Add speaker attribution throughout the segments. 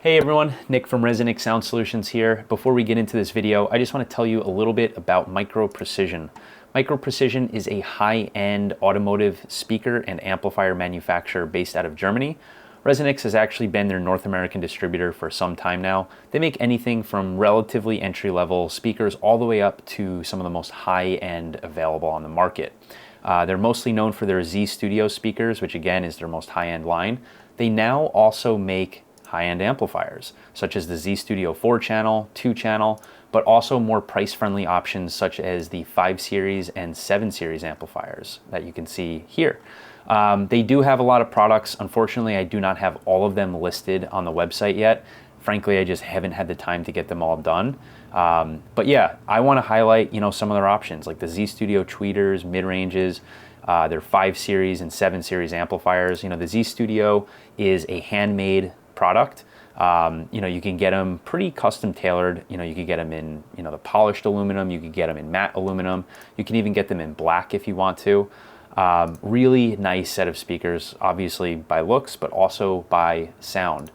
Speaker 1: Hey everyone, Nick from ResoNix Sound Solutions here. Before we get into this video, I just want to tell you a little bit about Micro Precision. Micro Precision is a high-end automotive speaker and amplifier manufacturer based out of Germany. ResoNix has actually been their North American distributor for some time now. They make anything from relatively entry-level speakers all the way up to some of the most high-end available on the market. They're mostly known for their Z Studio speakers, which again is their most high-end line. They now also make high-end amplifiers, such as the Z Studio 4-channel, 2-channel, but also more price-friendly options such as the 5 Series and 7 Series amplifiers that you can see here. They do have a lot of products. Unfortunately, I do not have all of them listed on the website yet. Frankly, I just haven't had the time to get them all done. But yeah, I want to highlight, some of their options like the Z Studio tweeters, mid-ranges, their 5 Series and 7 Series amplifiers. The Z Studio is a handmade product. You can get them pretty custom tailored. You can get them in, the polished aluminum. You can get them in matte aluminum. You can even get them in black if you want to. Really nice set of speakers, obviously by looks, but also by sound.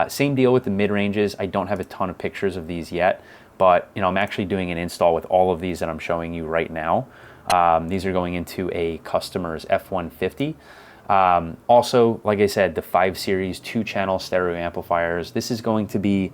Speaker 1: Same deal with the mid-ranges. I don't have a ton of pictures of these yet, but I'm actually doing an install with all of these that I'm showing you right now. These are going into a customer's F-150. Also, like I said, the 5 Series 2-channel stereo amplifiers. This is going to be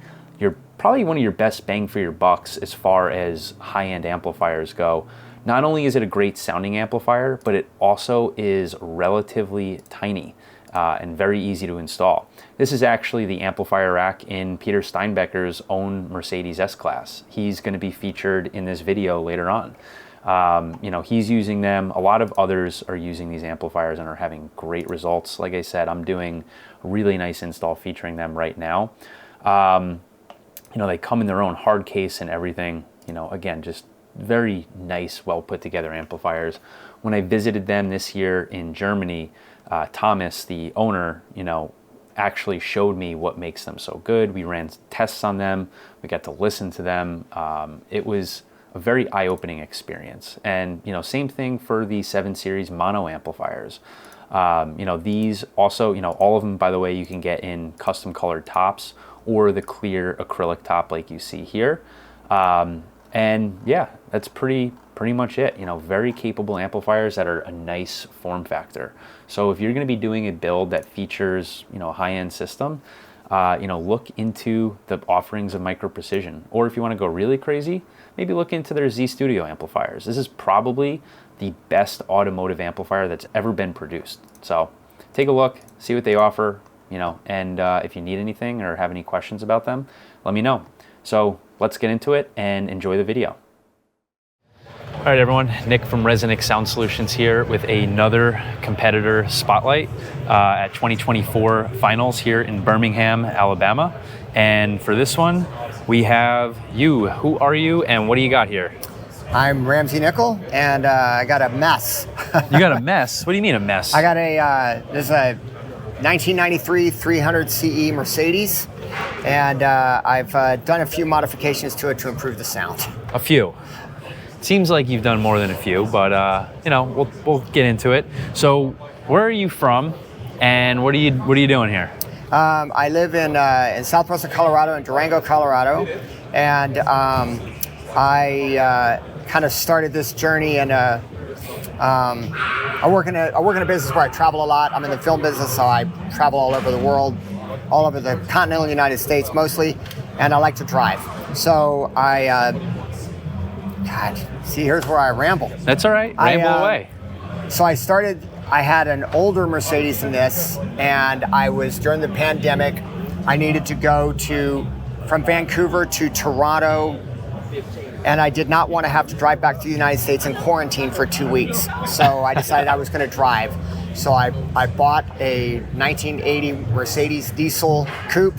Speaker 1: probably one of your best bang for your bucks as far as high-end amplifiers go. Not only is it a great sounding amplifier, but it also is relatively tiny and very easy to install. This is actually the amplifier rack in Peter Steinbacher's own Mercedes S-Class. He's going to be featured in this video later on. He's using them. A lot of others are using these amplifiers and are having great results. Like I said, I'm doing a really nice install featuring them right now. They come in their own hard case and everything. Again, just very nice, well put together amplifiers. When I visited them this year in Germany, Thomas, the owner, actually showed me what makes them so good. We ran tests on them. We got to listen to them. It was a very eye-opening experience. And same thing for the 7 Series mono amplifiers. These also, all of them, by the way, you can get in custom colored tops or the clear acrylic top like you see here. And yeah, that's pretty much it. Very capable amplifiers that are a nice form factor. So if you're going to be doing a build that features, a high-end system, look into the offerings of Micro Precision. Or if you want to go really crazy, maybe look into their Z Studio amplifiers. This is probably the best automotive amplifier that's ever been produced. So take a look, see what they offer, and if you need anything or have any questions about them, let me know. So let's get into it and enjoy the video. All right, everyone, Nick from ResoNix Sound Solutions here with another competitor spotlight at 2024 finals here in Birmingham, Alabama. And for this one, we have you. Who are you and what do you got here?
Speaker 2: I'm Ramsey Nickell, and I got a mess.
Speaker 1: You got a mess? What do you mean a mess?
Speaker 2: I got this is a 1993 300 CE Mercedes, and I've done a few modifications to it to improve the sound.
Speaker 1: A few. Seems like you've done more than a few, but we'll get into it. So, where are you from, and what are you doing here?
Speaker 2: I live in southwestern Colorado, in Durango, Colorado, and I kind of started this journey. And I work in a business where I travel a lot. I'm in the film business, so I travel all over the world, all over the continental United States mostly, and I like to drive. So here's where I ramble.
Speaker 1: That's all right. Ramble away.
Speaker 2: So I had an older Mercedes than this, and during the pandemic, I needed to go from Vancouver to Toronto, and I did not want to have to drive back to the United States and quarantine for 2 weeks. So I decided I was going to drive. So I bought a 1980 Mercedes diesel coupe,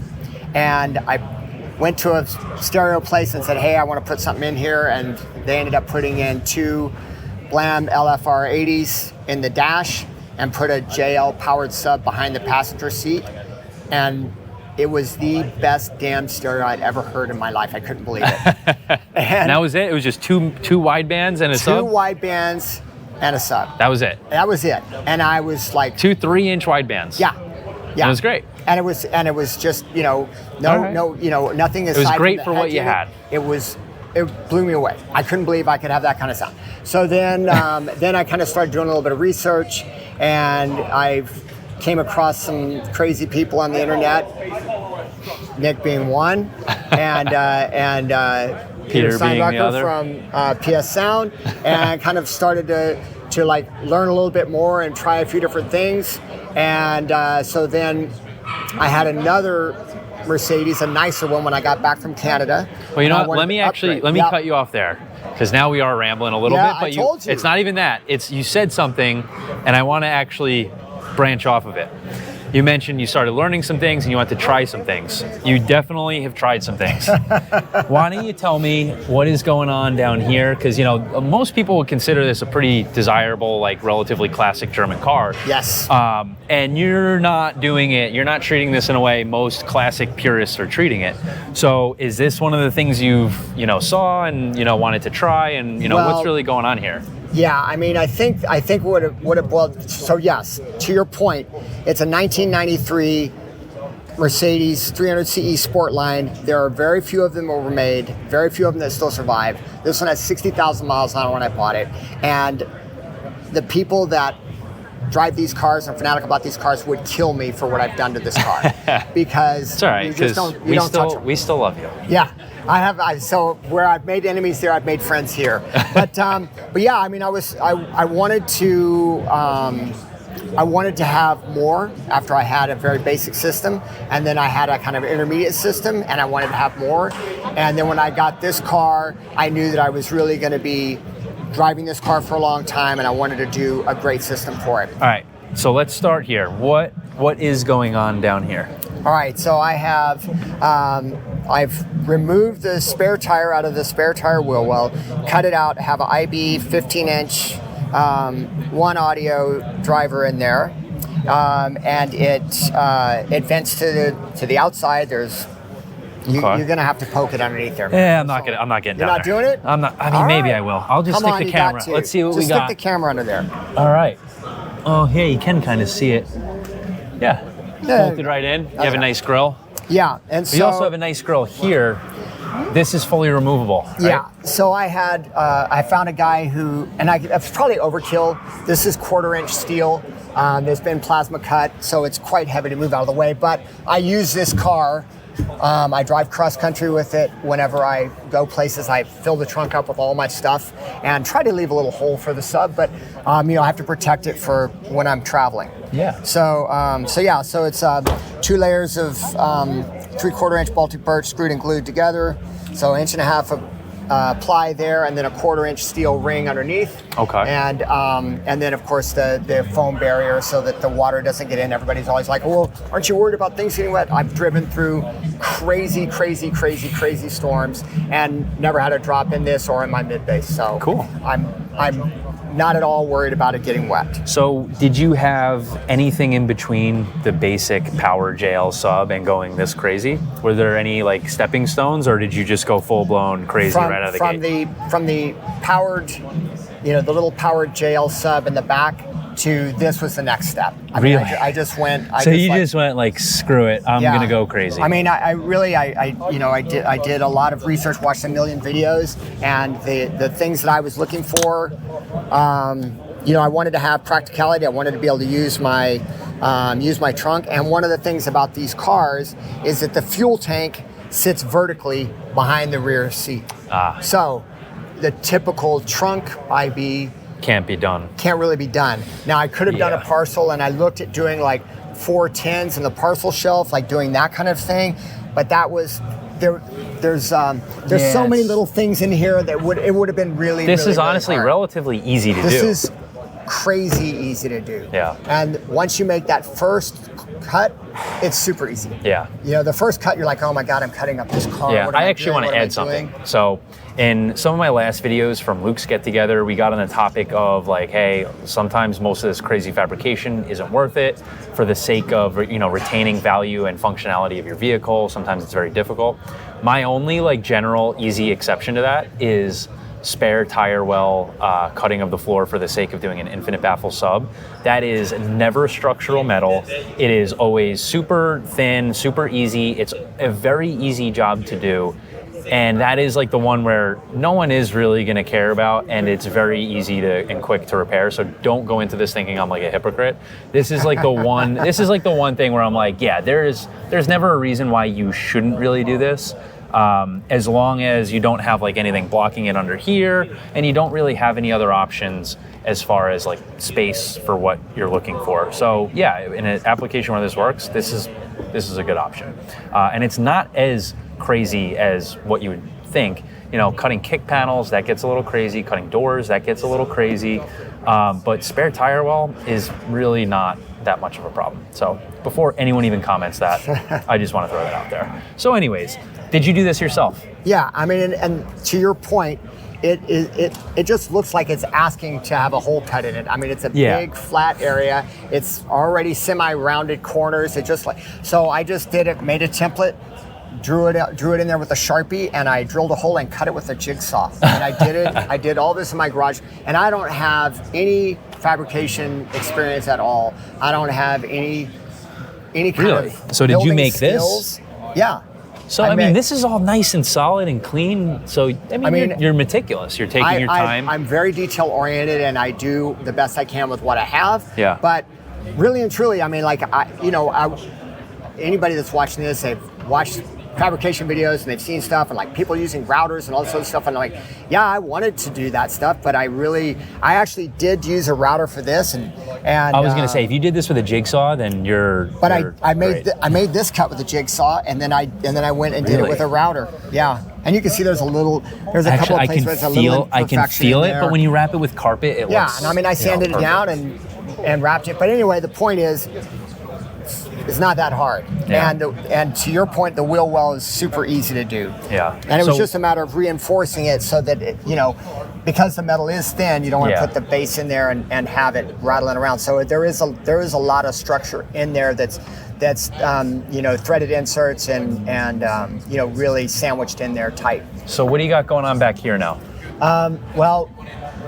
Speaker 2: and I went to a stereo place and said, hey, I want to put something in here, and they ended up putting in 2 Blam LFR 80s in the dash and put a JL powered sub behind the passenger seat, and it was the best damn stereo I'd ever heard in my life. I couldn't believe it.
Speaker 1: And that was it? It was just two wide bands and a sub?
Speaker 2: 2 wide bands and a sub.
Speaker 1: That was it?
Speaker 2: That was it. And I was like...
Speaker 1: 2 3-inch wide bands?
Speaker 2: Yeah.
Speaker 1: Yeah. It was great.
Speaker 2: And it was just, you know, nothing aside.
Speaker 1: It was great
Speaker 2: from
Speaker 1: for
Speaker 2: the
Speaker 1: what you
Speaker 2: head
Speaker 1: had.
Speaker 2: It blew me away. I couldn't believe I could have that kind of sound. So then, then I kind of started doing a little bit of research, and I came across some crazy people on the internet. Nick being one, and Peter Steinbacher from PS Sound, and kind of started to like learn a little bit more and try a few different things. And so then I had another Mercedes, a nicer one, when I got back from Canada.
Speaker 1: Well, you know what? Let me cut you off there, because now we are rambling a little bit. But
Speaker 2: I told you.
Speaker 1: It's not even that. It's you said something, and I want to actually branch off of it. You mentioned you started learning some things and you want to try some things. You definitely have tried some things. Why don't you tell me what is going on down here? Because, you know, most people would consider this a pretty desirable, like relatively classic German car.
Speaker 2: Yes.
Speaker 1: And you're not doing it, you're not treating this in a way most classic purists are treating it. So is this one of the things you've, you know, saw and, you know, wanted to try, and, you know, what's really going on here?
Speaker 2: Yeah, I mean, I think what it boiled. So yes, to your point, it's a 1993 Mercedes 300 CE Sportline. There are very few of them that were made, very few of them that still survive. This one has 60,000 miles on it when I bought it, and the people that drive these cars and fanatic about these cars would kill me for what I've done to this car, because
Speaker 1: it's all right,
Speaker 2: you just don't touch them.
Speaker 1: We still love you.
Speaker 2: Yeah. So where I've made enemies there, I've made friends here. But yeah, I mean, I wanted to have more after I had a very basic system, and then I had a kind of intermediate system, and I wanted to have more. And then when I got this car, I knew that I was really going to be driving this car for a long time, and I wanted to do a great system for it.
Speaker 1: All right, so let's start here. What is going on down here?
Speaker 2: All right, so I have, I've removed the spare tire out of the spare tire wheel well, cut it out, have an IB 15-inch one audio driver in there, and it vents to the outside. There's you're gonna have to poke it underneath there.
Speaker 1: Yeah, I'm not getting down
Speaker 2: You're not
Speaker 1: there.
Speaker 2: doing it?
Speaker 1: I'm not. I mean, maybe I will. I'll just stick the camera. Let's see what we got.
Speaker 2: Just stick the camera under there.
Speaker 1: All right. Oh, yeah, you can kind of see it. Yeah. Bolted right in. You have a nice grill.
Speaker 2: Yeah, and so
Speaker 1: you also have a nice grill here. This is fully removable, right?
Speaker 2: Yeah. So I found a guy who, and it's probably overkill. This is 1/4-inch steel. There's been plasma cut, so it's quite heavy to move out of the way. But I use this car. I drive cross country with it. Whenever I go places, I fill the trunk up with all my stuff and try to leave a little hole for the sub. But you know, I have to protect it for when I'm traveling.
Speaker 1: Yeah.
Speaker 2: So so it's 2 layers of 3/4-inch Baltic birch screwed and glued together. So 1.5 inch of ply there, and then a 1/4-inch steel ring underneath.
Speaker 1: Okay.
Speaker 2: And then of course the foam barrier so that the water doesn't get in. Everybody's always like, well, aren't you worried about things getting wet? I've driven through crazy storms and never had a drop in this or in my mid base. So
Speaker 1: cool.
Speaker 2: I'm not at all worried about it getting wet.
Speaker 1: So did you have anything in between the basic power JL sub and going this crazy? Were there any like stepping stones, or did you just go full blown crazy right out of the gate?
Speaker 2: From the powered, you know, the little powered JL sub in the back to this was the next step. I mean,
Speaker 1: really?
Speaker 2: I just went.
Speaker 1: Just went like, screw it, I'm gonna go crazy.
Speaker 2: I mean, I did a lot of research, watched a million videos, and the things that I was looking for, you know, I wanted to have practicality. I wanted to be able to use my trunk. And one of the things about these cars is that the fuel tank sits vertically behind the rear seat. So the typical trunk IB
Speaker 1: can't
Speaker 2: really be done. Now I could have done a parcel, and I looked at doing like 4 10s in the parcel shelf, like doing that kind of thing, but that was there's so many little things in here that it would have been really.
Speaker 1: This
Speaker 2: really,
Speaker 1: is honestly
Speaker 2: really
Speaker 1: relatively easy to do.
Speaker 2: This is crazy easy to do.
Speaker 1: Yeah. And
Speaker 2: once you make that first cut, it's super easy.
Speaker 1: Yeah.
Speaker 2: You know, the first cut, you're like, oh my God, I'm cutting up this car.
Speaker 1: Yeah, I actually want to add something. So in some of my last videos from Luke's Get Together, we got on the topic of like, hey, sometimes most of this crazy fabrication isn't worth it for the sake of, you know, retaining value and functionality of your vehicle. Sometimes it's very difficult. My only like general easy exception to that is spare tire well cutting of the floor for the sake of doing an infinite baffle sub. That is never structural metal. It is always super thin, super easy. It's a very easy job to do. And that is like the one where no one is really going to care about, and it's very easy and quick to repair. So don't go into this thinking I'm like a hypocrite. This is like the one. This is like the one thing where I'm like, yeah, there's never a reason why you shouldn't really do this, as long as you don't have like anything blocking it under here, and you don't really have any other options as far as like space for what you're looking for. So yeah, in an application where this works, this is a good option, and it's not as crazy as what you would think. You know, cutting kick panels, that gets a little crazy. Cutting doors, that gets a little crazy. But spare tire well is really not that much of a problem. So before anyone even comments that, I just want to throw that out there. So anyways, did you do this yourself?
Speaker 2: Yeah, I mean, and to your point, it just looks like it's asking to have a hole cut in it. I mean, it's a big flat area. It's already semi-rounded corners. It just so I just did it, made a template, drew it in there with a Sharpie, and I drilled a hole and cut it with a jigsaw. And I did it. I did all this in my garage, and I don't have any fabrication experience at all. I don't have any kind of
Speaker 1: So did you make
Speaker 2: skills.
Speaker 1: this?
Speaker 2: Yeah.
Speaker 1: So I mean, this is all nice and solid and clean. So I mean, you're meticulous. You're taking your time.
Speaker 2: I'm very detail oriented, and I do the best I can with what I have.
Speaker 1: Yeah.
Speaker 2: But really and truly, I mean, like anybody that's watching this, they've watched fabrication videos and they've seen stuff and like people using routers and all this other stuff, and I'm like, yeah, I wanted to do that stuff, but I actually did use a router for this, and
Speaker 1: I was gonna say, if you did this with a jigsaw, then you're.
Speaker 2: But I made this cut with a jigsaw, and then I went and did it with a router. Yeah, and you can see there's a couple of places where there's a little imperfection.
Speaker 1: I can feel it, but when you wrap it with carpet, it looks.
Speaker 2: Yeah, and I mean, I sanded it down and wrapped it. But anyway, the point is, it's not that hard.
Speaker 1: Yeah.
Speaker 2: And to your point, the wheel well is super easy to do.
Speaker 1: Yeah.
Speaker 2: And it was just a matter of reinforcing it so that because the metal is thin, you don't want to put the base in there and have it rattling around. So there is a lot of structure in there that's threaded inserts and really sandwiched in there tight.
Speaker 1: So what do you got going on back here now?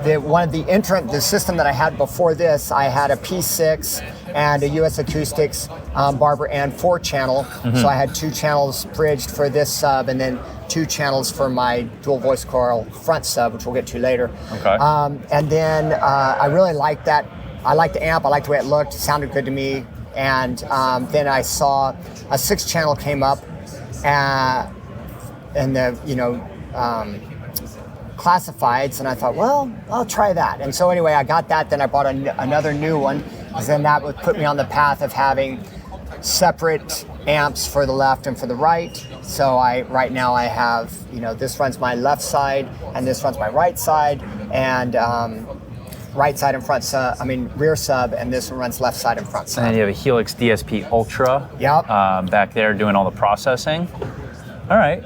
Speaker 2: The system that I had before this, I had a P6 and a US Acoustics Barber and 4-channel. Mm-hmm. So I had 2 channels bridged for this sub, and then 2 channels for my dual voice coil front sub, which we'll get to later.
Speaker 1: Okay.
Speaker 2: And then I really liked that. I liked the amp. I liked the way it looked. It sounded good to me. And then I saw a 6-channel came up, and classifieds, and I thought, well, I'll try that. And so anyway, I got that. Then I bought another new one, because then that would put me on the path of having separate amps for the left and for the right. So right now I have, this runs my left side and this runs my right side, and right side and front sub, rear sub, and this one runs left side and front sub.
Speaker 1: And then you have a Helix DSP Ultra.
Speaker 2: Yep.
Speaker 1: Back there doing all the processing. All right.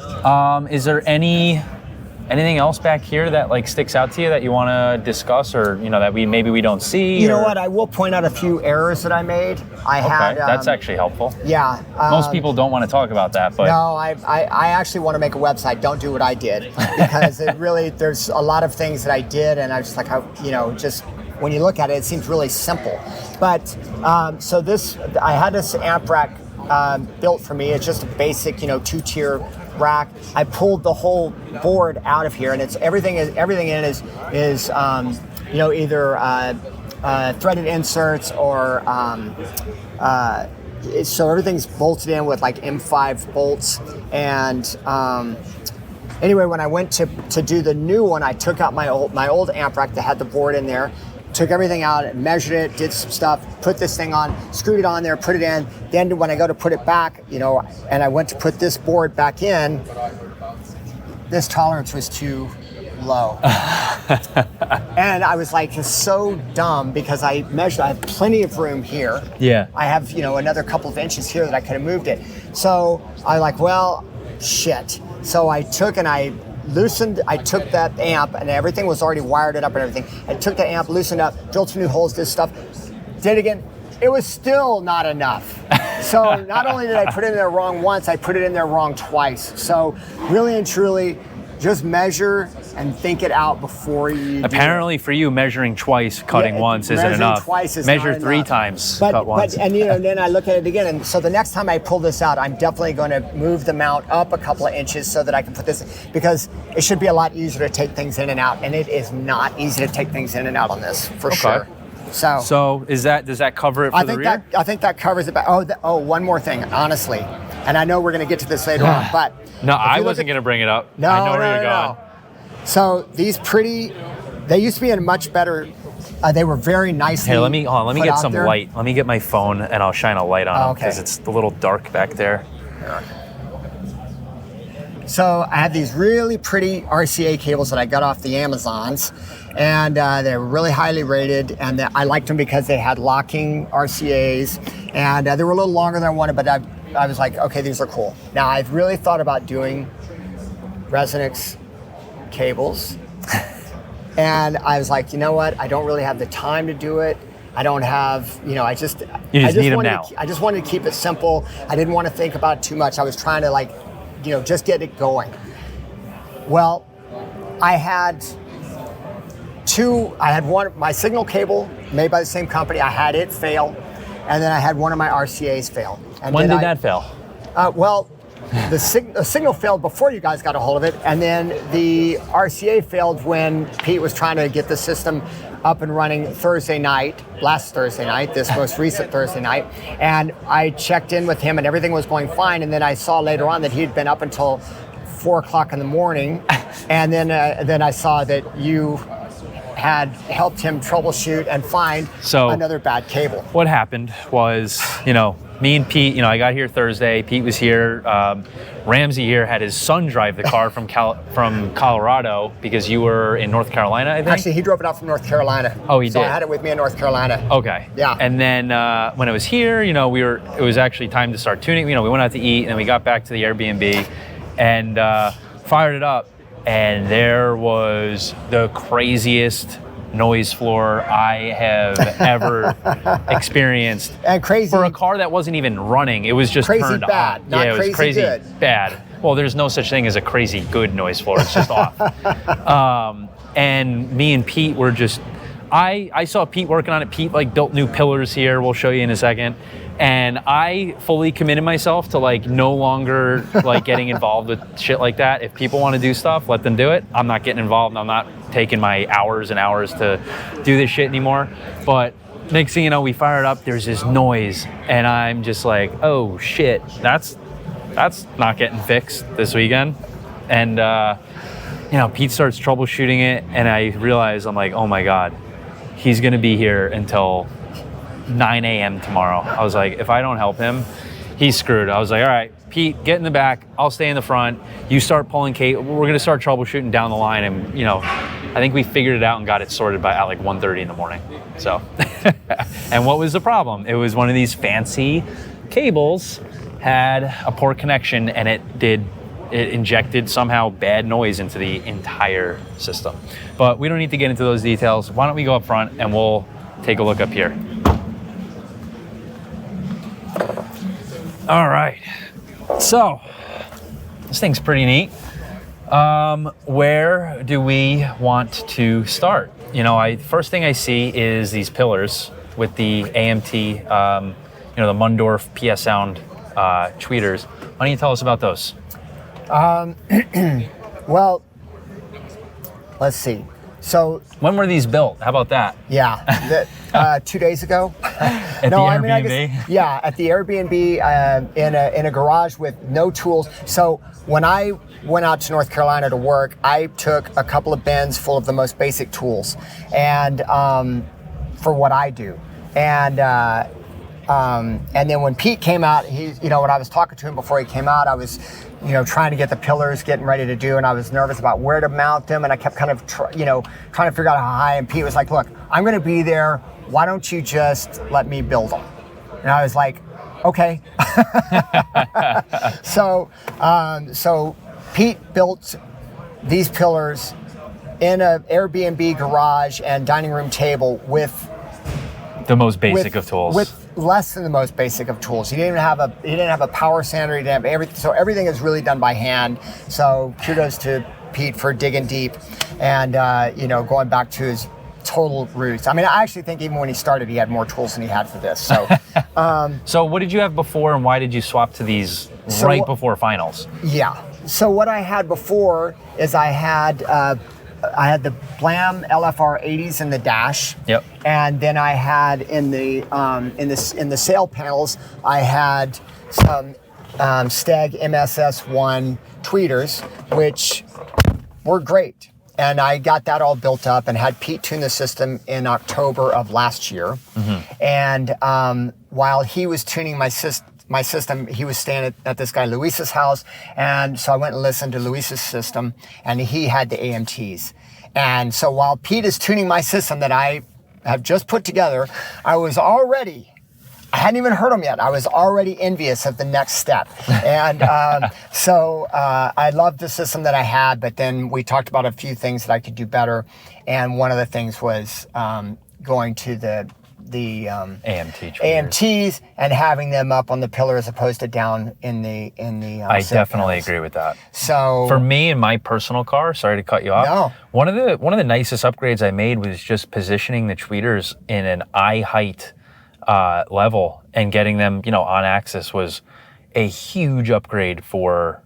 Speaker 1: Is there anything else back here that like sticks out to you that you want to discuss, or that we don't see?
Speaker 2: You know what? I will point out a few errors that I made.
Speaker 1: That's actually helpful.
Speaker 2: Yeah.
Speaker 1: Most people don't want to talk about that, but
Speaker 2: no, I actually want to make a website. Don't do what I did, because there's a lot of things that I did, and I was just like, just when you look at it, it seems really simple. But so I had this amp rack built for me. It's just a basic, 2-tier rack. I pulled the whole board out of here, and it's everything in it is either threaded inserts or so everything's bolted in with like M5 bolts. And anyway, when I went to do the new one, I took out my old amp rack that had the board in there, took everything out, measured it, did some stuff, put this thing on, screwed it on there, put it in. Then when I go to put it back, and I went to put this board back in, this tolerance was too low. And I was like, it's so dumb, because I measured, I have plenty of room here.
Speaker 1: Yeah.
Speaker 2: I have, another couple of inches here that I could have moved it. So I like, well, shit. So I took that amp, and everything was already wired it up and everything. I took the amp, loosened up, drilled some new holes, did stuff, did it again. It was still not enough. So not only did I put it in there wrong once, I put it in there wrong twice. So really and truly, just measure and think it out before you
Speaker 1: Apparently for you, measuring twice, cutting once isn't enough.
Speaker 2: Twice is
Speaker 1: Measure
Speaker 2: not
Speaker 1: 3
Speaker 2: enough.
Speaker 1: times, cut once.
Speaker 2: And then I look at it again, and so the next time I pull this out, I'm definitely going to move the mount up a couple of inches so that I can put this, because it should be a lot easier to take things in and out, and it is not easy to take things in and out on this, for sure.
Speaker 1: So does that cover it for the rear?
Speaker 2: I think that covers it. One more thing, honestly, and I know we're going to get to this later on, but
Speaker 1: no, I wasn't going to bring it up.
Speaker 2: No,
Speaker 1: I know where you're going.
Speaker 2: So these they used to be in much better. They were very nicely.
Speaker 1: Here, let me get some
Speaker 2: there.
Speaker 1: light. Let me get my phone and I'll shine a light on them, because
Speaker 2: okay.
Speaker 1: it's a little dark back there.
Speaker 2: So I had these really pretty RCA cables that I got off the Amazons, and they were really highly rated, and I liked them because they had locking RCAs, and they were a little longer than I wanted, but I was like, okay, these are cool. Now I've really thought about doing ResoNix cables, and I was like, you know what? I don't really have the time to do it. I don't have, I just
Speaker 1: need them now.
Speaker 2: I just wanted to keep it simple. I didn't want to think about it too much. I was trying to just get it going. Well, I had one, my signal cable made by the same company, I had it fail, and then I had one of my RCAs fail. And
Speaker 1: when did that fail?
Speaker 2: Well, the signal failed before you guys got a hold of it, and then the RCA failed when Pete was trying to get the system up and running last Thursday night, this most recent Thursday night, and I checked in with him and everything was going fine, and then I saw later on that he'd been up until 4 o'clock in the morning, and then I saw that you had helped him troubleshoot and find another bad cable.
Speaker 1: What happened was, me and Pete, I got here Thursday. Pete was here. Ramsey here had his son drive the car from Colorado, because you were in North Carolina, I think?
Speaker 2: Actually, he drove it out from North Carolina.
Speaker 1: Oh, he did?
Speaker 2: So I had it with me in North Carolina.
Speaker 1: Okay.
Speaker 2: Yeah.
Speaker 1: And then when it was here, it was actually time to start tuning. We went out to eat, and then we got back to the Airbnb and fired it up. And there was the craziest noise floor I have ever experienced.
Speaker 2: And crazy.
Speaker 1: For a car that wasn't even running. It was just
Speaker 2: crazy
Speaker 1: turned
Speaker 2: bad,
Speaker 1: on.
Speaker 2: not
Speaker 1: Yeah, it was crazy
Speaker 2: good.
Speaker 1: Bad. Well, there's no such thing as a crazy good noise floor. It's just off. And me and Pete were just, I saw Pete working on it. Pete built new pillars here. We'll show you in a second. And I fully committed myself to no longer getting involved with shit like that. If people want to do stuff, let them do it. I'm not getting involved. I'm not taking my hours and hours to do this shit anymore. But next thing you know, we fire it up. There's this noise, and I'm just like, oh shit, that's not getting fixed this weekend. And Pete starts troubleshooting it, and I realize, I'm like, oh my god, he's gonna be here until 9 a.m. tomorrow. I was like, if I don't help him, he's screwed. I was like, all right, Pete, get in the back. I'll stay in the front. You start pulling cable. We're going to start troubleshooting down the line. And, I think we figured it out and got it sorted by at 1:30 in the morning. So, and what was the problem? It was one of these fancy cables had a poor connection, and it injected somehow bad noise into the entire system. But we don't need to get into those details. Why don't we go up front and we'll take a look up here. All right, so this thing's pretty neat. Where do we want to start? First thing I see is these pillars with the AMT, the Mundorf PS Sound tweeters. Why don't you tell us about those?
Speaker 2: Well, let's see. So
Speaker 1: when were these built? How about that?
Speaker 2: Yeah, 2 days ago.
Speaker 1: At the Airbnb?
Speaker 2: I guess, yeah, at the Airbnb in a garage with no tools. So when I went out to North Carolina to work, I took a couple of bins full of the most basic tools, and for what I do, and then when Pete came out, when I was talking to him before he came out, I was trying to get the pillars, getting ready to do, and I was nervous about where to mount them, and I kept kind of trying to figure out how high, and Pete was like, look, I'm going to be there, why don't you just let me build them? And I was like, okay. So Pete built these pillars in an Airbnb garage and dining room table with
Speaker 1: the most basic of tools.
Speaker 2: With less than the most basic of tools. He didn't have a power sander. He didn't have everything. So everything is really done by hand. So kudos to Pete for digging deep and, going back to his total roots. I mean, I actually think even when he started, he had more tools than he had for this. So,
Speaker 1: so what did you have before, and why did you swap to these right before finals?
Speaker 2: Yeah. So what I had before is I had the Blam LFR 80s in the dash.
Speaker 1: Yep.
Speaker 2: And then I had in the sail panels, I had some Steg MSS1 tweeters, which were great. And I got that all built up and had Pete tune the system in October of last year. Mm-hmm. And while he was tuning my system, he was staying at this guy Luis's house. And so I went and listened to Luis's system, and he had the AMTs. And so while Pete is tuning my system that I have just put together, I hadn't even heard them yet. I was already envious of the next step. And so I loved the system that I had, but then we talked about a few things that I could do better. And one of the things was going to the AMTs and having them up on the pillar as opposed to down in the
Speaker 1: I definitely agree with that.
Speaker 2: So
Speaker 1: for me in my personal car, sorry to cut you off.
Speaker 2: No.
Speaker 1: One of the nicest upgrades I made was just positioning the tweeters in an eye height level and getting them, on axis was a huge upgrade for,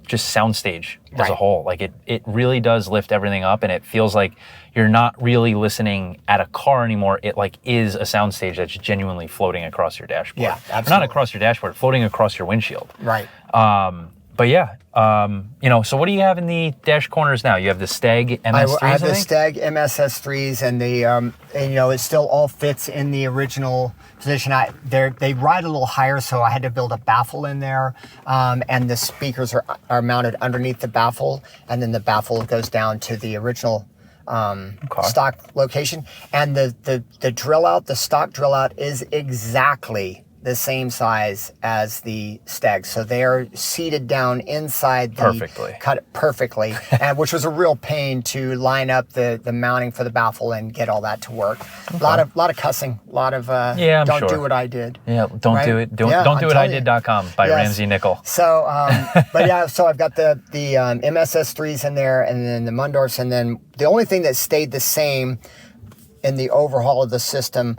Speaker 1: just soundstage as a whole. Like it really does lift everything up, and it feels like you're not really listening at a car anymore. It like is a soundstage that's genuinely floating across your dashboard.
Speaker 2: Yeah, absolutely.
Speaker 1: Not across your dashboard, floating across your windshield.
Speaker 2: Right.
Speaker 1: But yeah, so what do you have in the dash corners now? You have the Steg MS3s,
Speaker 2: I have the Steg MSS3s, and it still all fits in the original position. They ride a little higher, so I had to build a baffle in there, and the speakers are mounted underneath the baffle, and then the baffle goes down to the original stock location. And the drill out, the stock drill out, is exactly the same size as the Steg, so they are seated down inside cut it perfectly, and which was a real pain to line up the mounting for the baffle and get all that to work. Okay. A lot of cussing, a lot of do what I did.
Speaker 1: Yeah, don't do it. Don't do what I did.com by Ramsey Nickell.
Speaker 2: So, so I've got the MSS3s in there, and then the Mundorfs, and then the only thing that stayed the same in the overhaul of the system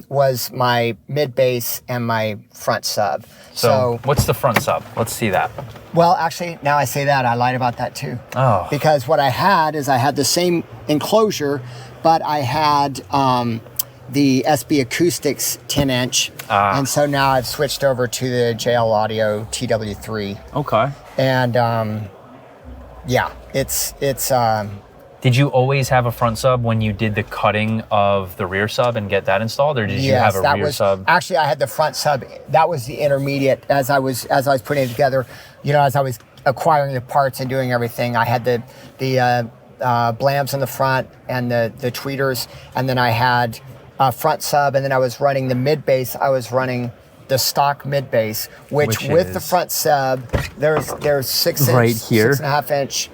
Speaker 2: was my mid bass and my front sub.
Speaker 1: So what's the front sub? Let's see that.
Speaker 2: Well, actually, now I say that, I lied about that too.
Speaker 1: Oh.
Speaker 2: Because what I had is I had the same enclosure, but I had the SB Acoustics 10-inch. And so now I've switched over to the JL Audio TW3.
Speaker 1: Okay.
Speaker 2: And it's
Speaker 1: did you always have a front sub when you did the cutting of the rear sub and get that installed, or did you have a rear sub?
Speaker 2: Actually, I had the front sub. That was the intermediate as I was putting it together. As I was acquiring the parts and doing everything, I had the blams in the front and the tweeters, and then I had a front sub, and then I was running the mid bass. I was running the stock mid bass, which with the front sub, there's 6-inch,
Speaker 1: right here,
Speaker 2: 6.5 inch.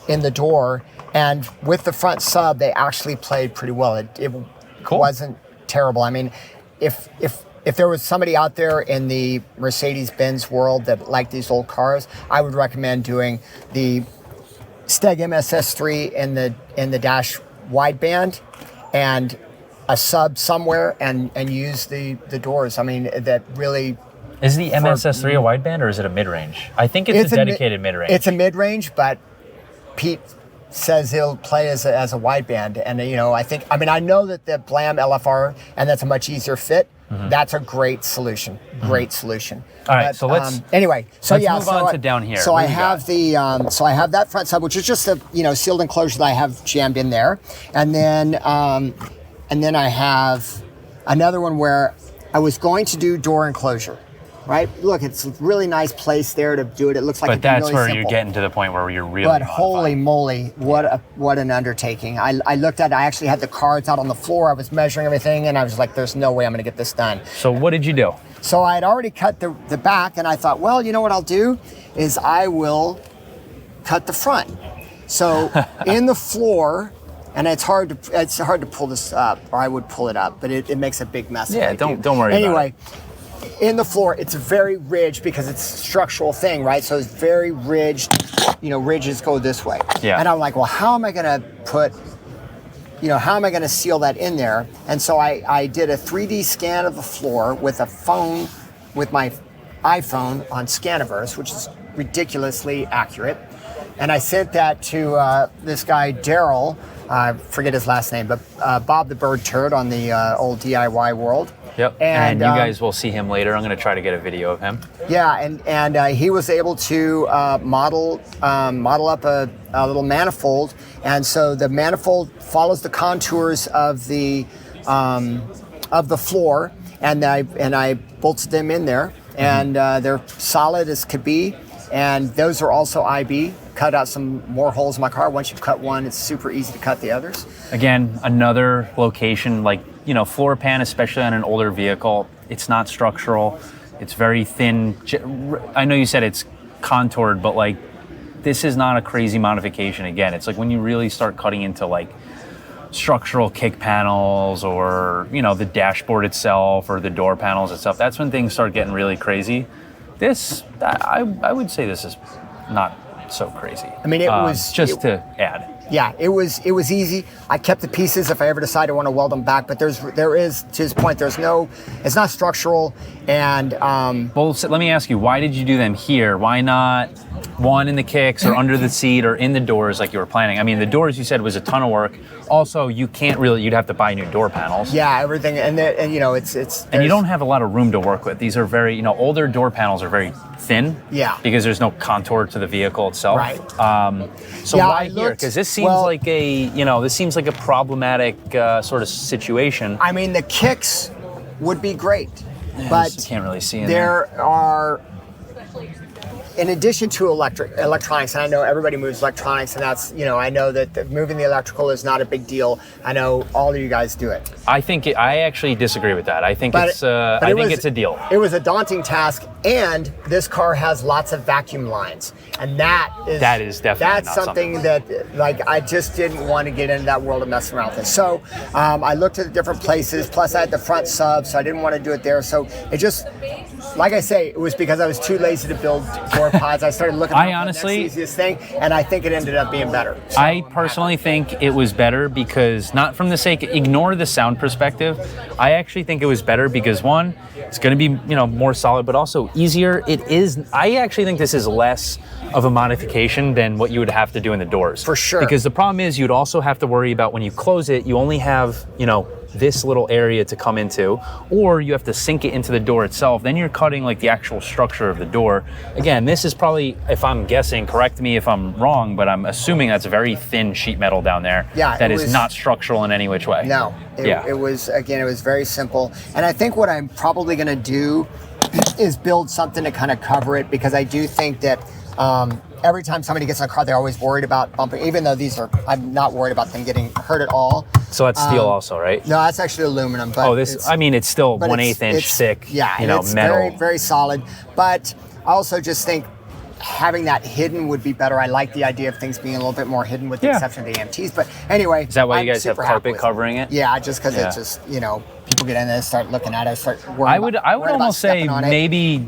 Speaker 2: In the door, and with the front sub, they actually played pretty well. It
Speaker 1: cool.
Speaker 2: Wasn't terrible. I mean, if there was somebody out there in the Mercedes-Benz world that liked these old cars, I would recommend doing the Steg MSS3 in the dash wideband and a sub somewhere, and use the doors. I mean, that really.
Speaker 1: Is the MSS3 a wideband, or is it a mid-range? I think it's a dedicated mid-range.
Speaker 2: It's a mid-range, but Pete says he'll play as a wideband, and I know that the Blam LFR, and that's a much easier fit. Mm-hmm. That's a great solution. Great solution.
Speaker 1: All right, so let's move on to down here.
Speaker 2: So I have that front sub, which is just a sealed enclosure that I have jammed in there, and then I have another one where I was going to do door enclosure. Right? Look, it's a really nice place there to do it. It looks like it's really simple.
Speaker 1: But that's where you're getting to the point where you're really
Speaker 2: But holy moly, what an undertaking. I looked at it, I actually had the cards out on the floor. I was measuring everything, and I was like, there's no way I'm going to get this done.
Speaker 1: So what did you do?
Speaker 2: So I had already cut the back, and I thought, well, you know what I'll do is I will cut the front. So in the floor, and it's hard to pull this up, or I would pull it up, but it makes a big mess.
Speaker 1: Yeah, don't worry about it.
Speaker 2: Anyway, in the floor, it's very ridged because it's a structural thing, right? So it's very ridged. You know, ridges go this way.
Speaker 1: Yeah.
Speaker 2: And I'm like, well, how am I going to put, you know, how am I going to seal that in there? And so I did a 3D scan of the floor with a phone, with my iPhone on Scaniverse, which is ridiculously accurate. And I sent that to this guy, Daryl, I forget his last name, but Bob the Bird Turd on the old DIY World.
Speaker 1: Yep, and you guys will see him later. I'm going to try to get a video of him. Yeah,
Speaker 2: and he was able to model up a little manifold, and so the manifold follows the contours of the floor, and I bolted them in there, and they're solid as could be, and those are also IB. Cut out some more holes in my car. Once you cut one, it's super easy to cut the others.
Speaker 1: Again, another location, like, you know, floor pan, especially on an older vehicle, it's not structural. It's very thin. I know you said it's contoured, but like, this is not a crazy modification. Again, it's like when you really start cutting into like structural kick panels, or, you know, the dashboard itself or the door panels itself, that's when things start getting really crazy. This, I would say this is not so crazy.
Speaker 2: I mean, it was
Speaker 1: just to add.
Speaker 2: Yeah, it was easy. I kept the pieces if I ever decide I want to weld them back, but there is, to his point, it's not structural. And
Speaker 1: well, so let me ask you, why did you do them here? Why not one in the kicks or under the seat or in the doors like you were planning? I mean, the doors you said was a ton of work. Also, you can't really, you'd have to buy new door panels.
Speaker 2: Yeah, everything, and you know, it's.
Speaker 1: And you don't have a lot of room to work with. These are very, you know, older door panels are very thin.
Speaker 2: Yeah.
Speaker 1: Because there's no contour to the vehicle itself.
Speaker 2: Right.
Speaker 1: So
Speaker 2: yeah,
Speaker 1: why here? Because this seems like a problematic sort of situation.
Speaker 2: I mean, the kicks would be great, but
Speaker 1: you can't really see in
Speaker 2: there are. In addition to electronics, and I know everybody moves electronics, and that's, you know, I know that moving the electrical is not a big deal. I know all of you guys do it.
Speaker 1: I actually disagree with that. I think it's a deal.
Speaker 2: It was a daunting task, and this car has lots of vacuum lines, and that is
Speaker 1: definitely
Speaker 2: not something that, like, I just didn't want to get into that world of messing around with it. So I looked at the different places. Plus, I had the front sub, so I didn't want to do it there. So it just, like I say, it was because I was too lazy to build door pods. I started looking at the next easiest thing, and I think it ended up being better. So
Speaker 1: I personally think it was better because, not from the sake, ignore the sound perspective. I actually think it was better because, one, it's going to be, you know, more solid, but also easier. I actually think this is less of a modification than what you would have to do in the doors.
Speaker 2: For sure.
Speaker 1: Because the problem is you'd also have to worry about when you close it, you only have, you know, this little area to come into, or you have to sink it into the door itself. Then you're cutting like the actual structure of the door. Again, this is probably, if I'm guessing, correct me if I'm wrong, but I'm assuming that's very thin sheet metal down there.
Speaker 2: Yeah,
Speaker 1: that is not structural in any which way.
Speaker 2: No, it was very simple. And I think what I'm probably going to do is build something to kind of cover it, because I do think that every time somebody gets in a car, they're always worried about bumping, even though I'm not worried about them getting hurt at all.
Speaker 1: So that's steel also, right?
Speaker 2: No, that's actually aluminum. But
Speaker 1: it's still 1/8 inch thick,
Speaker 2: yeah,
Speaker 1: you know,
Speaker 2: it's
Speaker 1: metal.
Speaker 2: Very, very solid. But I also just think having that hidden would be better. I like the idea of things being a little bit more hidden, with the exception of the AMTs. But anyway,
Speaker 1: is that why you guys have carpet covering it?
Speaker 2: Yeah, just because it's just, you know, people get in there, start looking at it, start worrying
Speaker 1: I would almost say maybe,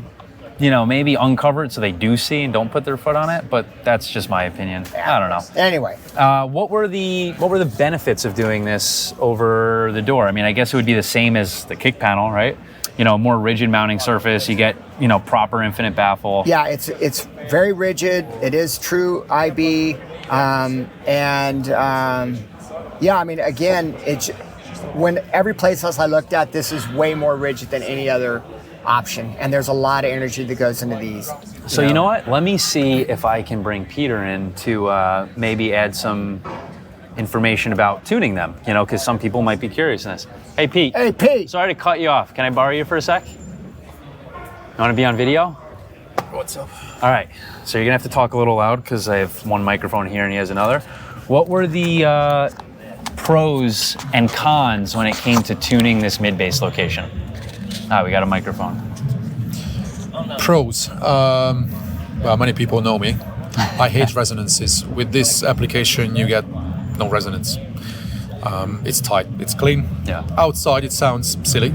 Speaker 1: you know, maybe uncover it so they do see and don't put their foot on it, but that's just my opinion. Yeah. I don't know.
Speaker 2: Anyway,
Speaker 1: what were the benefits of doing this over the door? I mean, I guess it would be the same as the kick panel, right? You know, more rigid mounting surface. You get, you know, proper infinite baffle.
Speaker 2: Yeah, it's very rigid. It is true IB, yeah. I mean, again, when every place else I looked at, this is way more rigid than any other option, and there's a lot of energy that goes into these.
Speaker 1: So you know what? Let me see if I can bring Peter in to maybe add some information about tuning them, you know, because some people might be curious in this. Hey, Pete.
Speaker 2: Hey, Pete.
Speaker 1: Sorry to cut you off. Can I borrow you for a sec? You want to be on video?
Speaker 3: What's up?
Speaker 1: All right. So you're going to have to talk a little loud because I have one microphone here and he has another. What were the pros and cons when it came to tuning this mid-bass location? We got a microphone.
Speaker 3: Pros. Well, many people know me. I hate resonances. With this application, you get no resonance. It's tight, it's clean.
Speaker 1: Yeah.
Speaker 3: Outside, it sounds silly.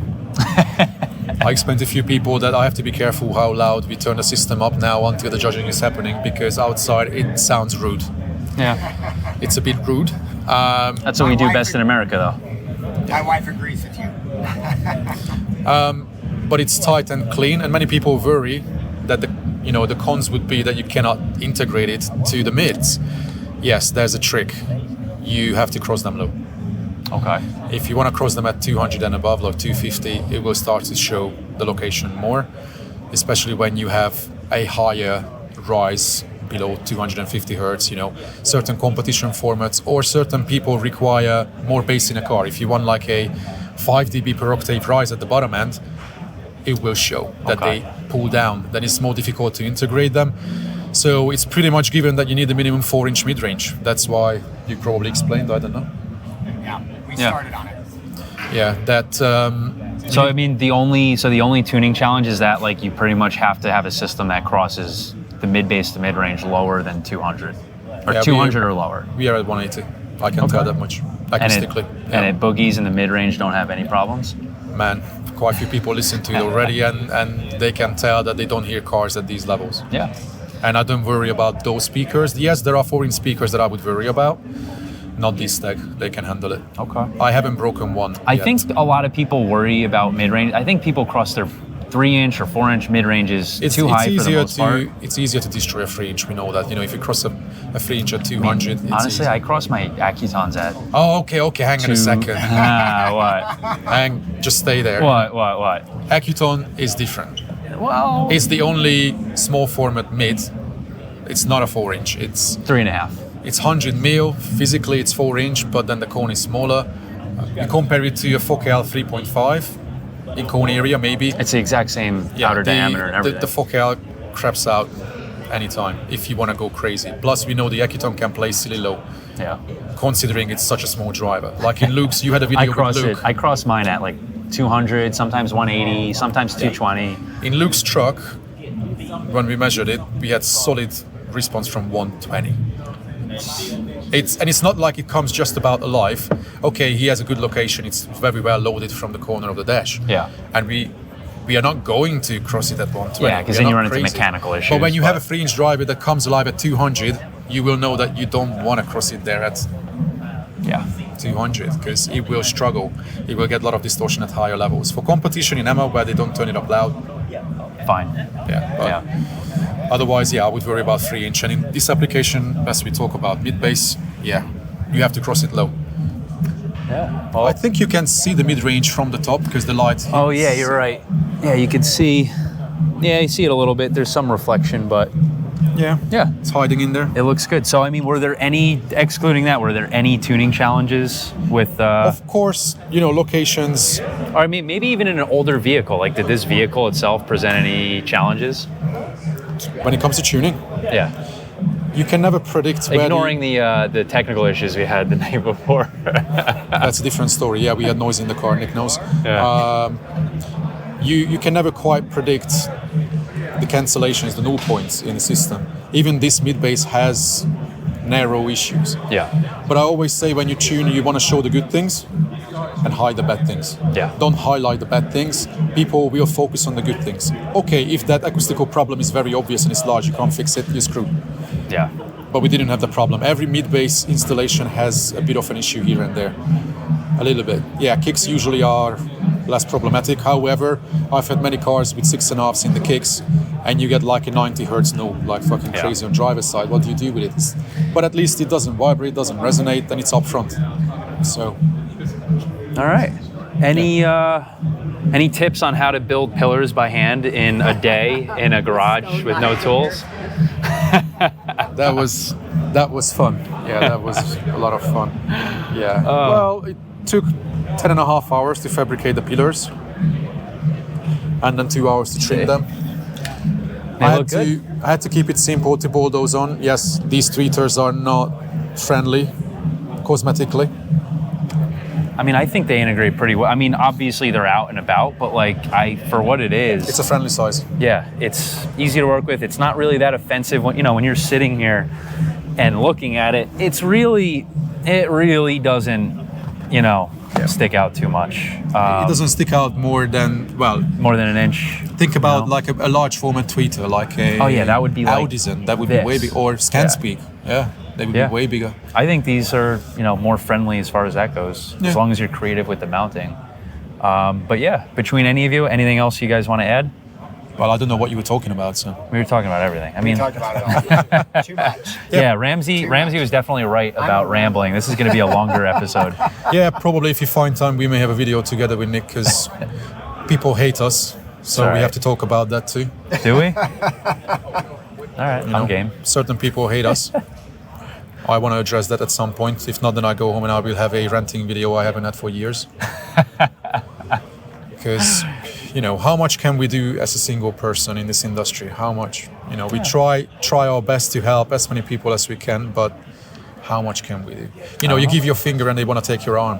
Speaker 3: I explained to a few people that I have to be careful how loud we turn the system up now until the judging is happening, because outside it sounds rude.
Speaker 1: Yeah.
Speaker 3: It's a bit rude.
Speaker 1: That's what we do best in America, though.
Speaker 2: My wife agrees with you.
Speaker 3: But it's tight and clean, and many people worry that the cons would be that you cannot integrate it to the mids. Yes, there's a trick. You have to cross them low.
Speaker 1: Okay.
Speaker 3: If you want to cross them at 200 and above, like 250, it will start to show the location more, especially when you have a higher rise below 250 hertz. Certain competition formats or certain people require more bass in a car. If you want like a 5 dB per octave rise at the bottom end, it will show that they pull down. Then it's more difficult to integrate them. So it's pretty much given that you need a minimum 4-inch mid-range. That's why you probably explained, I don't know.
Speaker 2: Yeah, we started on it.
Speaker 3: Yeah, that...
Speaker 1: So I mean, the only tuning challenge is that like you pretty much have to have a system that crosses the mid-bass to mid-range lower than 200. Or 200 or lower.
Speaker 3: We are at 180. I can tell that much acoustically.
Speaker 1: And it boogies in the mid-range don't have any problems?
Speaker 3: Man, quite a few people listen to it already, and they can tell that they don't hear cars at these levels.
Speaker 1: Yeah.
Speaker 3: And I don't worry about those speakers. Yes, there are 4-inch speakers that I would worry about. Not this tech, they can handle it.
Speaker 1: Okay.
Speaker 3: I haven't broken one
Speaker 1: I
Speaker 3: yet.
Speaker 1: think a lot of people worry about mid-range. I think people cross their 3-inch or 4-inch mid-ranges too high for the most part.
Speaker 3: It's easier to destroy a 3-inch, we know that. If you cross a 3-inch at 200, it's
Speaker 1: honestly,
Speaker 3: easy.
Speaker 1: I cross my Accutons at...
Speaker 3: Oh, okay, hang on a second.
Speaker 1: What?
Speaker 3: Just stay there.
Speaker 1: What?
Speaker 3: Accuton is different.
Speaker 1: Well...
Speaker 3: It's the only small format mid. It's not a 4-inch, it's...
Speaker 1: 3.5.
Speaker 3: It's 100 mil, physically it's 4-inch, but then the cone is smaller. You compare it to your Focal 3.5 in cone area, maybe.
Speaker 1: It's the exact same outer diameter and everything.
Speaker 3: The Focal craps out anytime if you want to go crazy. Plus, we know the Accuton can play silly low.
Speaker 1: Yeah.
Speaker 3: Considering it's such a small driver. Like in Luke's, you had a video with Luke.
Speaker 1: I cross mine at like 200, sometimes 180, sometimes 220.
Speaker 3: In Luke's truck, when we measured it, we had solid response from 120. It's not like it comes just about alive. Okay, he has a good location. It's very well loaded from the corner of the dash.
Speaker 1: Yeah.
Speaker 3: And we are not going to cross it at 120.
Speaker 1: Yeah, because then you run into mechanical issues.
Speaker 3: But when you have a 3-inch driver that comes alive at 200, you will know that you don't want to cross it there at 200, because it will struggle. It will get a lot of distortion at higher levels. For competition in EMA, where they don't turn it up loud,
Speaker 1: fine.
Speaker 3: Otherwise, I would worry about 3-inch. And in this application, as we talk about mid-bass, you have to cross it low.
Speaker 1: Yeah. Well,
Speaker 3: I think you can see the mid-range from the top because the light hits.
Speaker 1: Oh yeah, you're right. Yeah, you can see. Yeah, you see it a little bit. There's some reflection, but
Speaker 3: yeah, it's hiding in there.
Speaker 1: It looks good. So I mean, were there any tuning challenges with?
Speaker 3: Of course, locations.
Speaker 1: Or I mean, maybe even in an older vehicle. Like, did this vehicle itself present any challenges?
Speaker 3: When it comes to tuning?
Speaker 1: Yeah.
Speaker 3: You can never predict.
Speaker 1: Ignoring the technical issues we had the night before.
Speaker 3: That's a different story. Yeah, we had noise in the car, Nick knows.
Speaker 1: Yeah.
Speaker 3: You can never quite predict the cancellations, the null points in the system. Even this mid-bass has narrow issues.
Speaker 1: Yeah.
Speaker 3: But I always say when you tune, you want to show the good things and hide the bad things.
Speaker 1: Yeah.
Speaker 3: Don't highlight the bad things. People will focus on the good things. Okay, if that acoustical problem is very obvious and it's large, you can't fix it, you're screwed.
Speaker 1: Yeah.
Speaker 3: But we didn't have the problem. Every mid-bass installation has a bit of an issue here and there. A little bit. Yeah, kicks usually are less problematic. However, I've had many cars with 6.5s in the kicks, and you get like a 90 hertz null, like fucking crazy on driver's side. What do you do with it? But at least it doesn't vibrate, doesn't resonate, and it's up front. So.
Speaker 1: All right. Any tips on how to build pillars by hand in a day in a garage with no tools?
Speaker 3: That was fun. Yeah, that was a lot of fun. Yeah. Well, it took 10.5 hours to fabricate the pillars, and then 2 hours to trim them. I had to keep it simple to bolt those on. Yes, these tweeters are not friendly cosmetically.
Speaker 1: I mean, I think they integrate pretty well. I mean, obviously they're out and about, but for what it is,
Speaker 3: it's a friendly size.
Speaker 1: Yeah, it's easy to work with. It's not really that offensive when you're sitting here and looking at it. It really doesn't,
Speaker 2: too.
Speaker 1: stick out too much.
Speaker 3: It doesn't stick out more than, well,
Speaker 1: more than an inch.
Speaker 3: think about like a large format tweeter, like a
Speaker 1: Oh yeah, that would be like
Speaker 3: Audison. That would
Speaker 1: this.
Speaker 3: be way big, or ScanSpeak. Yeah, they would be way bigger.
Speaker 1: I think these are, you know, more friendly as far as that goes, as long as you're creative with the mounting. But yeah, between any of you, anything else you guys want to add?
Speaker 3: Well, I don't know what you were talking about, so.
Speaker 1: We were talking about everything. I mean,
Speaker 2: We talked about it all. Too much.
Speaker 1: yeah, Ramsey was definitely right about rambling. This is going to be a longer episode.
Speaker 3: Yeah, probably if you find time, we may have a video together with Nick, because people hate us, so we have to talk about that too.
Speaker 1: Do we? All right, I'm game.
Speaker 3: Certain people hate us. I want to address that at some point. If not, then I go home and I will have a ranting video I haven't had for years. Because, you know, how much can we do as a single person in this industry? How much? You know, we try our best to help as many people as we can, but how much can we do? You know, you give your finger and they want to take your arm.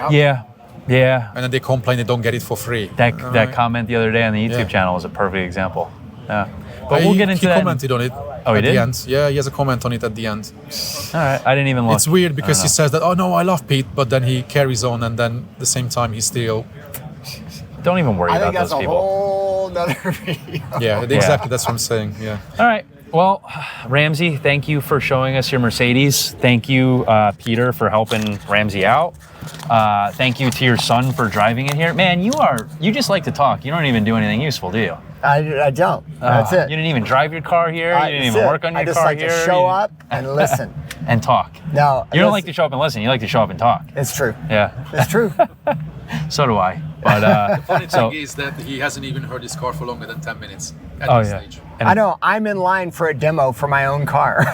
Speaker 1: Yeah.
Speaker 3: And then they complain they don't get it for free.
Speaker 1: That comment the other day on the YouTube channel was a perfect example. Yeah. But we'll get into that.
Speaker 3: He commented on it at the end. Yeah, he has a comment on it at the end.
Speaker 1: All right, I didn't even look.
Speaker 3: It's weird because he says that, oh no, I love Pete, but then he carries on, and then at the same time he still...
Speaker 1: Don't even worry about those
Speaker 2: I think that's a
Speaker 1: people.
Speaker 2: whole nother video.
Speaker 3: Yeah, exactly, that's what I'm saying, yeah.
Speaker 1: All right, well, Ramsey, thank you for showing us your Mercedes. Thank you, Peter, for helping Ramsey out. Thank you to your son for driving it here. Man, you just like to talk. You don't even do anything useful, do you?
Speaker 2: I don't. That's it.
Speaker 1: You didn't even drive your car here. You didn't even work on your car here.
Speaker 2: I just like to show up and listen.
Speaker 1: And talk.
Speaker 2: No.
Speaker 1: You don't like to show up and listen. You like to show up and talk.
Speaker 2: It's true.
Speaker 1: Yeah.
Speaker 2: It's true.
Speaker 1: So do I. But
Speaker 3: the funny thing is that he hasn't even heard his car for longer than 10 minutes at this stage.
Speaker 1: And
Speaker 2: I know. I'm in line for a demo for my own car.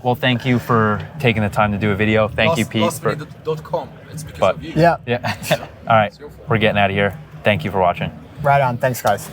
Speaker 1: well, thank you for taking the time to do a video. Thank you, Pete.
Speaker 3: Lastminute.com. It's because of you.
Speaker 2: Yeah.
Speaker 1: Yeah. All right. We're getting out of here. Thank you for watching.
Speaker 2: Right on. Thanks, guys.